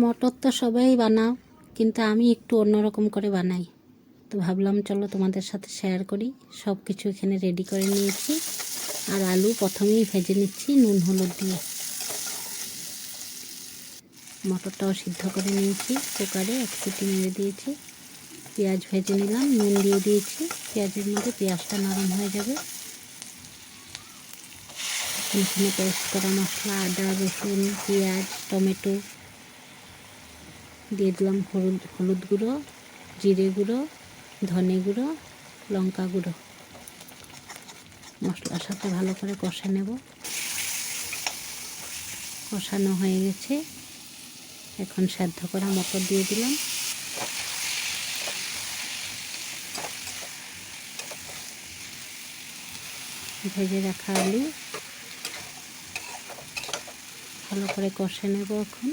মটর তো সবাই বানাও, কিন্তু আমি একটু অন্যরকম করে বানাই। তো ভাবলাম চলো তোমাদের সাথে শেয়ার করি। সব কিছু এখানে রেডি করে নিয়েছি, আর আলু প্রথমেই ভেজে নিচ্ছি নুন হলুদ দিয়ে। মটরটাও সিদ্ধ করে নিয়েছি, কুকারে 1 সিটি মেরে দিয়েছি। পেঁয়াজ ভেজে নিলাম, নুন দিয়ে দিয়েছি। পেঁয়াজের মধ্যে পেঁয়াজটা নরম হয়ে যাবে। এখানে পেস্ট করা মশলা, আদা রসুন পেঁয়াজ টমেটো দিয়ে দিলাম। হলুদ গুঁড়ো, জিরে গুঁড়ো, ধনে গুঁড়ো, লঙ্কা গুঁড়ো। মশলার সাথে ভালো করে কষে নেব। কষানো হয়ে গেছে, এখন সেদ্ধ করা মটর দিয়ে দিলাম। ভেজে রাখা আলু ভালো করে কষে নেব। এখন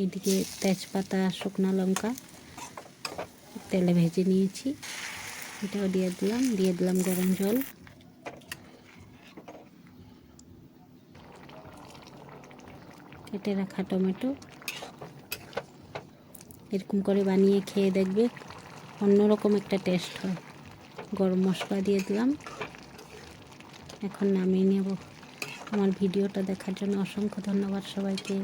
এদিকে তেজপাতা শুকনো লঙ্কা তেলে ভেজে নিয়েছি, এটাও দিয়ে দিলাম গরম জল। কেটে রাখা টমেটো। এরকম করে বানিয়ে খেয়ে দেখবে, অন্যরকম একটা টেস্ট হয়। গরম মশলা দিয়ে দিলাম, এখন নামিয়ে নেব। আমার ভিডিওটা দেখার জন্য অসংখ্য ধন্যবাদ সবাইকে।